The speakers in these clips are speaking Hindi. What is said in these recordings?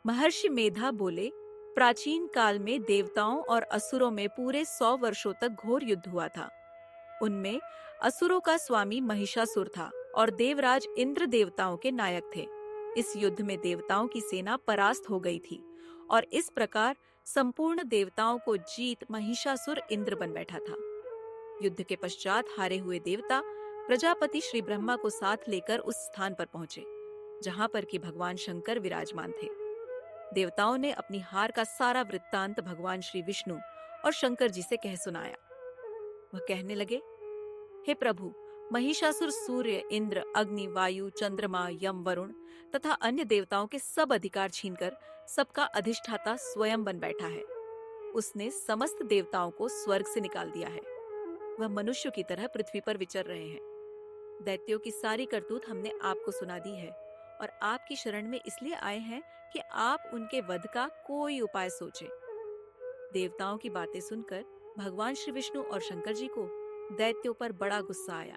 महर्षि मेधा बोले, प्राचीन काल में देवताओं और असुरों में पूरे 100 वर्षों तक घोर युद्ध हुआ था। उनमें असुरों का स्वामी महिषासुर था और देवराज इंद्र देवताओं के नायक थे। इस युद्ध में देवताओं की सेना परास्त हो गई थी और इस प्रकार संपूर्ण देवताओं को जीत महिषासुर इंद्र बन बैठा था। युद्ध के पश्चात हारे हुए देवता प्रजापति श्री ब्रह्मा को साथ लेकर उस स्थान पर पहुंचे जहां पर कि भगवान शंकर विराजमान थे। देवताओं ने अपनी हार का सारा वृत्तांत भगवान श्री विष्णु और शंकर जी से कह सुनाया। वह कहने लगे, हे प्रभु, महिषासुर सूर्य, इंद्र, अग्नि, वायु, चंद्रमा, यम, वरुण तथा अन्य देवताओं के सब अधिकार छीनकर सबका अधिष्ठाता स्वयं बन बैठा है। उसने समस्त देवताओं को स्वर्ग से निकाल दिया है। वह मनुष्यों की तरह पृथ्वी पर विचर रहे हैं। दैत्यों की सारी करतूत हमने आपको सुना दी है और आपकी शरण में इसलिए आए हैं कि आप उनके वध का कोई उपाय सोचें। देवताओं की बातें सुनकर भगवान श्री विष्णु और शंकर जी को दैत्यों पर बड़ा गुस्सा आया।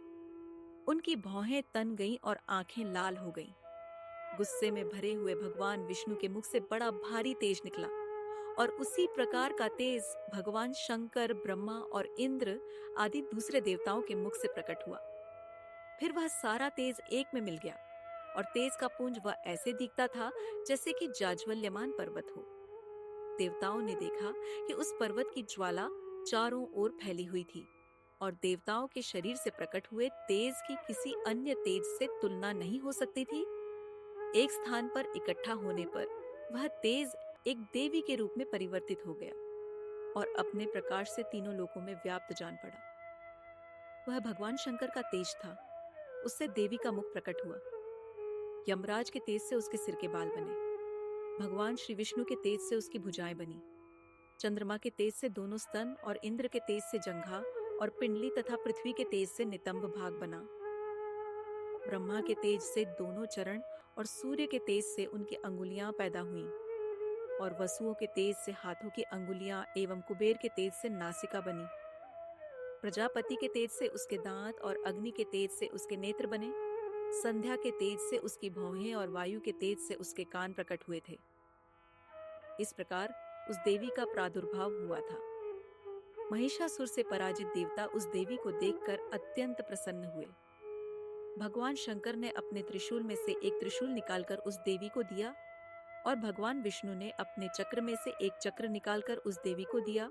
उनकी भौहें तन गईं और आंखें लाल हो गईं। गुस्से में भरे हुए भगवान विष्णु के मुख से बड़ा भारी तेज निकला और उसी प्रकार का तेज भगवान शंकर, ब्रह्मा और इंद्र आदि दूसरे देवताओं के मुख से प्रकट हुआ। फिर वह सारा तेज एक में मिल गया और तेज का पुंज वह ऐसे दिखता था जैसे कि जाज्वल्यमान पर्वत हो। देवताओं ने देखा कि उस पर्वत की ज्वाला चारों ओर फैली हुई थी और देवताओं के शरीर से प्रकट हुए तेज की किसी अन्य तेज से तुलना नहीं हो सकती थी। एक स्थान पर इकट्ठा होने पर वह तेज एक देवी के रूप में परिवर्तित हो गया और अपने प्रकाश से तीनों लोकों में व्याप्त जान पड़ा। वह भगवान शंकर का तेज था। उससे देवी का मुख प्रकट हुआ। यमराज के तेज से उसके सिर के बाल बने। भगवान श्री विष्णु के तेज से उसकी भुजाएं बनी। चंद्रमा के तेज से दोनों स्तन और इंद्र के तेज से जंघा और पिंडली तथा पृथ्वी के तेज से नितंब भाग बना। ब्रह्मा के तेज से दोनों चरण और सूर्य के तेज से उनकी अंगुलियां पैदा हुईं और वसुओं के तेज से हाथों की अंगुलियां एवं कुबेर के तेज से नासिका बनी। प्रजापति के तेज से उसके दांत और अग्नि के तेज से उसके नेत्र बने। संध्या के तेज से उसकी भौहें और वायु के तेज से उसके कान प्रकट हुए थे। इस प्रकार उस देवी का प्रादुर्भाव हुआ था। महिषासुर से पराजित देवता उस देवी को देखकर अत्यंत प्रसन्न हुए। भगवान शंकर ने अपने त्रिशूल में से एक त्रिशूल निकालकर उस देवी को दिया और भगवान विष्णु ने अपने चक्र में से एक चक्र निकालकर उस देवी को दिया।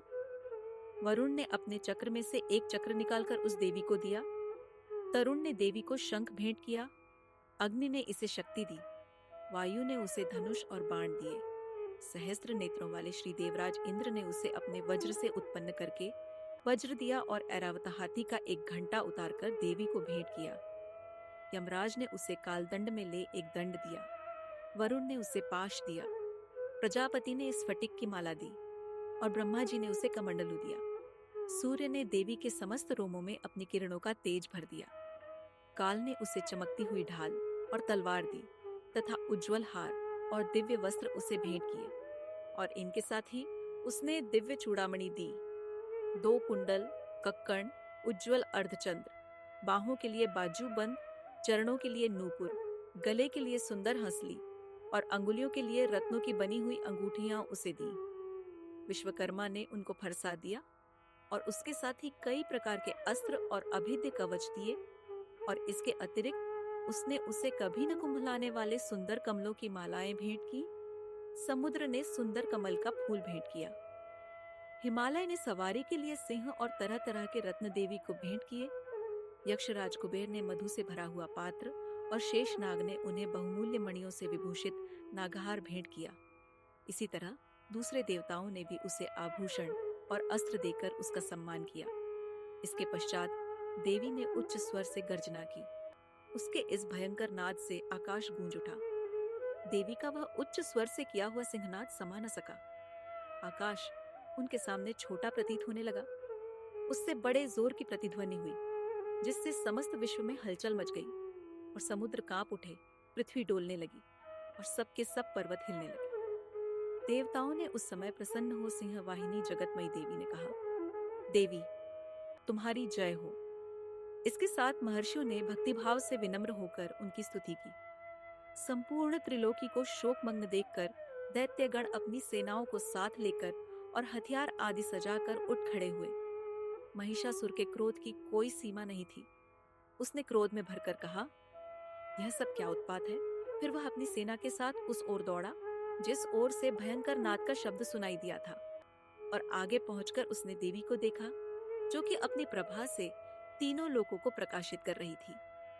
वरुण ने अपने चक्र में से एक चक्र निकालकर उस देवी को दिया। तरुण ने देवी को शंख भेंट किया। अग्नि ने इसे शक्ति दी। वायु ने उसे धनुष और बाण दिए। सहस्त्र नेत्रों वाले श्री देवराज इंद्र ने उसे अपने वज्र से उत्पन्न करके वज्र दिया और ऐरावत हाथी का एक घंटा उतारकर देवी को भेंट किया। यमराज ने उसे कालदंड में ले एक दंड दिया। वरुण ने उसे पाश दिया। प्रजापति ने स्फटिक की माला दी और ब्रह्मा जी ने उसे कमंडलू दिया। सूर्य ने देवी के समस्त रोमों में अपनी किरणों का तेज भर दिया। काल ने उसे चमकती हुई ढाल और तलवार दी तथा उज्जवल हार और दिव्य वस्त्र उसे भेंट किए और इनके साथ ही उसने दिव्य चूड़ामणि दी, 2 कुंडल, कक्कण, उज्जवल अर्धचंद्र, बाहों के लिए बाजूबंद, चरणों के लिए नूपुर, गले के लिए सुंदर हंसली और अंगुलियों के लिए रत्नों की बनी हुई अंगूठियां उसे दी। विश्वकर्मा ने उनको फरसा दिया और उसके साथ ही कई प्रकार के अस्त्र और अभेद्य कवच दिए और इसके अतिरिक्त उसने उसे कभी न कुंभलाने वाले सुंदर कमलों की मालाएं भेंट की। समुद्र ने सुंदर कमल का फूल भेंट किया। हिमालय ने सवारी के लिए सिंह और तरह तरह के रत्न देवी को भेंट किए। यक्षराज कुबेर ने मधु से भरा हुआ पात्र और शेषनाग ने उन्हें बहुमूल्य मणियों से विभूषित नागहार भेंट किया। इसी तरह दूसरे देवताओं ने भी उसे आभूषण और अस्त्र देकर उसका सम्मान किया। इसके पश्चात देवी ने उच्च स्वर से गर्जना की। उसके इस भयंकर नाद से आकाश गूंज उठा। देवी का वह उच्च स्वर से किया हुआ सिंहनाद समा न सका। आकाश उनके सामने छोटा प्रतीत होने लगा। उससे बड़े जोर की प्रतिध्वनि हुई जिससे समस्त विश्व में हलचल मच गई और समुद्र कांप उठे, पृथ्वी डोलने लगी और सबके सब पर्वत हिलने लगे। देवताओं ने उस समय प्रसन्न हो सिंहवाहिनी जगतमयी देवी ने कहा, देवी तुम्हारी जय हो। इसके साथ महर्षियों ने भक्तिभाव से विनम्र होकर उनकी स्तुति की। संपूर्ण त्रिलोकी को शोकमग्न देखकर दैत्यगण अपनी सेनाओं को साथ लेकर और हथियार आदि सजाकर उठ खड़े हुए। महिषासुर के क्रोध की कोई सीमा नहीं थी। उसने क्रोध में भरकर कहा, यह सब क्या उत्पात है? फिर वह अपनी सेना के साथ उस ओर दौड़ा जिस ओर से भयंकर नाद का शब्द सुनाई दिया था, और आगे पहुंचकर उसने देवी को देखा, जो कि अपनी प्रभा से तीनों लोगों को प्रकाशित कर रही थी।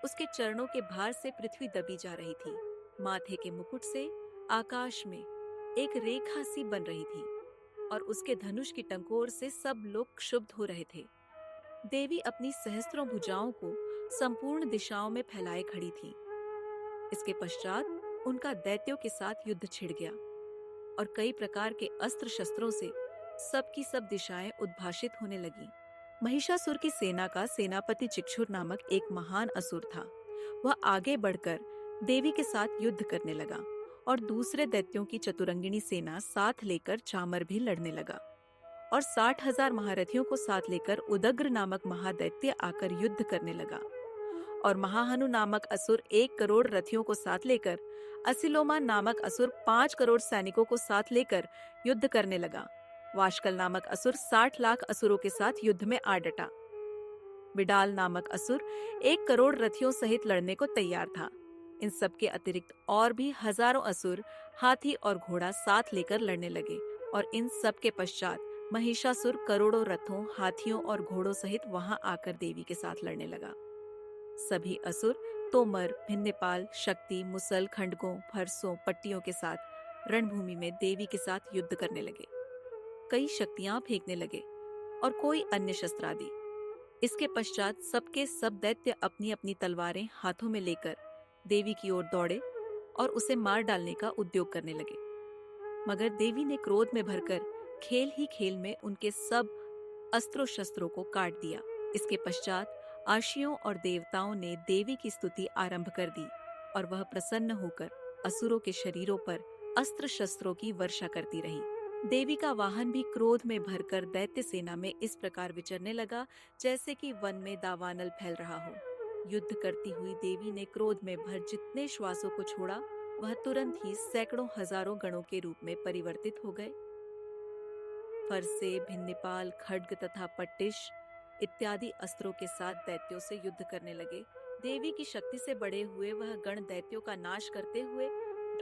उसके चरणों के भार से पृथ्वी दबी जा रही थी। माथे के मुकुट से आकाश में एक रेखा सी बन रही थी, और उसके धनुष की टंकोर से सब लोग क्षुब्ध हो रहे थे। देवी अपनी सहस्त्रों भुजाओं को संपूर्ण दिशाओं में फैलाए खड़ी थी। इसके पश्चात उनका दैत्यों के साथ युद्ध छिड़ गया, और कई प्रकार के अस्त्र शस्त्रों से सबकी सब दिशाएं उद्भाषित होने लगी। महिषासुर की सेना का सेनापति चिक्षुर नामक एक महान असुर था। वह आगे बढ़कर देवी के साथ युद्ध करने लगा, और दूसरे दैत्यों की चतुरंगिणी सेना साथ लेकर चामर भी लड़ने लगा, और 60,000 महारथियों को साथ लेकर उदग्र नामक महादैत्य आकर युद्ध करने लगा। और महाहनु नामक असुर 1 करोड़ रथियों को साथ लेकर, असिलोमा नामक असुर 5 करोड़ सैनिकों को साथ लेकर युद्ध करने लगा। वाशकल नामक असुर 60 लाख असुरों के साथ युद्ध में आ डटा। बिडाल नामक असुर 1 करोड़ रथियों सहित लड़ने को तैयार था। इन सब के अतिरिक्त और भी हजारों असुर हाथी और घोड़ा साथ लेकर लड़ने लगे, और इन सब के पश्चात महिषासुर करोड़ों रथों, हाथियों और घोड़ों सहित वहां आकर देवी के साथ लड़ने लगा। सभी असुर तोमर, भिन्नपाल, शक्ति, मुसल, खंडकों, फरसों, पट्टियों के साथ रणभूमि में देवी के साथ युद्ध करने लगे। कई शक्तियां फेंकने लगे और कोई अन्य शस्त्र आदि। इसके पश्चात सबके सब दैत्य अपनी अपनी तलवारें हाथों में लेकर देवी की ओर दौड़े और उसे मार डालने का उद्योग करने लगे। मगर देवी ने क्रोध में भरकर खेल ही खेल में उनके सब अस्त्रों शस्त्रों को काट दिया। इसके पश्चात आशियों और देवताओं ने देवी की स्तुति आरंभ कर दी, और वह प्रसन्न होकर असुरों के शरीरों पर अस्त्र शस्त्रों की वर्षा करती रही। देवी का वाहन भी क्रोध में भरकर दैत्य सेना में इस प्रकार विचरने लगा जैसे कि वन में दावानल फैल रहा हो। युद्ध करती हुई देवी ने क्रोध में भर जितने श्वासों को छोड़ा, वह तुरंत ही सैकड़ों हजारों गणों के रूप में परिवर्तित हो गए। फरसे, भिन्नपाल, खड्ग तथा पट्टिश इत्यादि अस्त्रों के साथ दैत्यों से युद्ध करने लगे। देवी की शक्ति से बड़े हुए वह गण दैत्यों का नाश करते हुए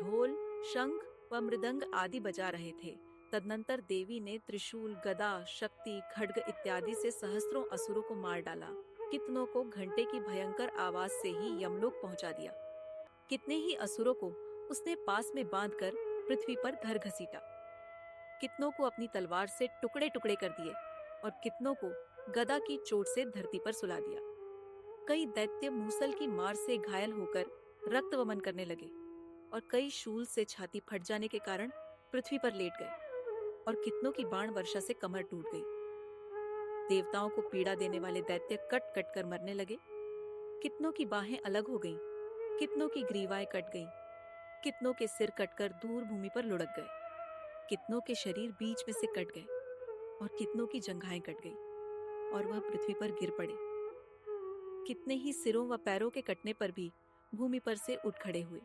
ढोल, शंख व मृदंग आदि बजा रहे थे। तदनंतर देवी ने त्रिशूल, गदा, शक्ति, खड्ग इत्यादि से सहस्त्रों असुरों को मार डाला। कितनों को घंटे की भयंकर आवाज से ही यमलोक पहुंचा दिया। कितने ही असुरों को उसने पास में बांधकर पृथ्वी पर धर घसीटा। कितनों को अपनी तलवार से टुकड़े टुकड़े कर दिए, और कितनों को गदा की चोट से धरती पर सुला दिया। कई दैत्य मूसल की मार से घायल होकर रक्त वमन करने लगे, और कई शूल से छाती फट जाने के कारण पृथ्वी पर लेट गए, और कितनों की बाण वर्षा से कमर टूट गई। देवताओं को पीड़ा देने वाले दैत्य कट कट कर मरने लगे। कितनों की बाहें अलग हो गईं, कितनों की ग्रीवाएं कट गईं, कितनों के सिर कटकर दूर भूमि पर लुढ़क गए, कितनों के शरीर बीच में से कट गए, और कितनों की जंघाएं कट गई और वह पृथ्वी पर गिर पड़े। कितने ही सिरों व पैरों के कटने पर भी भूमि पर से उठ खड़े हुए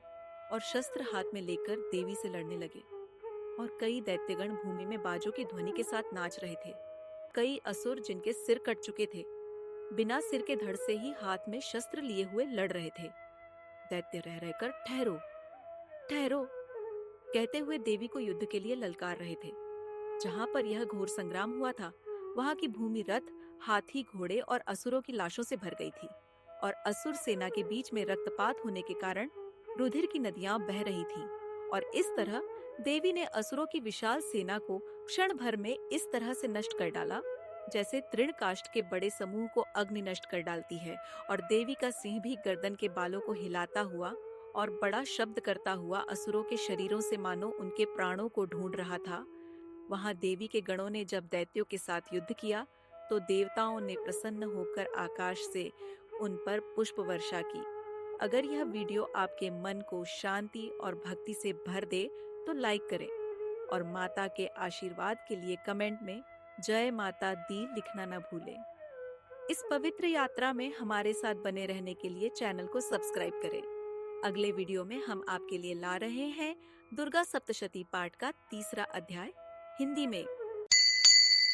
और शस्त्र हाथ में लेकर देवी से लड़ने लगे। और कई दैत्यगण भूमि में बाजों की ध्वनि के साथ नाच रहे थे। कई असुर जिनके सिर कट चुके थे, बिना सिर के धड़ से ही हाथ में शस्त्र लिए हुए लड़ रहे थे। दैत्य रह रहकर ठहरो ठहरो कहते हुए देवी को युद्ध के लिए ललकार रहे थे। जहां पर यह घोर संग्राम हुआ था, वहां की भूमि रथ, हाथी, घोड़े और असुरों की लाशों से भर गई थी, और असुर सेना के बीच में रक्तपात होने के कारण रुधिर की नदियां बह रही थीं। और इस तरह देवी ने असुरों की विशाल सेना को क्षण भर में इस तरह से नष्ट कर डाला जैसे तृण काष्ठ के बड़े समूह को अग्नि नष्ट कर डालती है। और देवी का सिंह भी गर्दन के बालों को हिलाता हुआ और बड़ा शब्द करता हुआ असुरों के शरीरों से मानो उनके प्राणों को ढूंढ रहा था। वहां देवी के गणों ने जब दैत्यों के साथ युद्ध किया तो देवताओं ने प्रसन्न होकर आकाश से उन पर पुष्प वर्षा की। अगर यह वीडियो आपके मन को शांति और भक्ति से भर दे तो लाइक करें, और माता के आशीर्वाद के लिए कमेंट में जय माता दी लिखना न भूलें। इस पवित्र यात्रा में हमारे साथ बने रहने के लिए चैनल को सब्सक्राइब करें। अगले वीडियो में हम आपके लिए ला रहे हैं दुर्गा सप्तशती पाठ का तीसरा अध्याय हिंदी में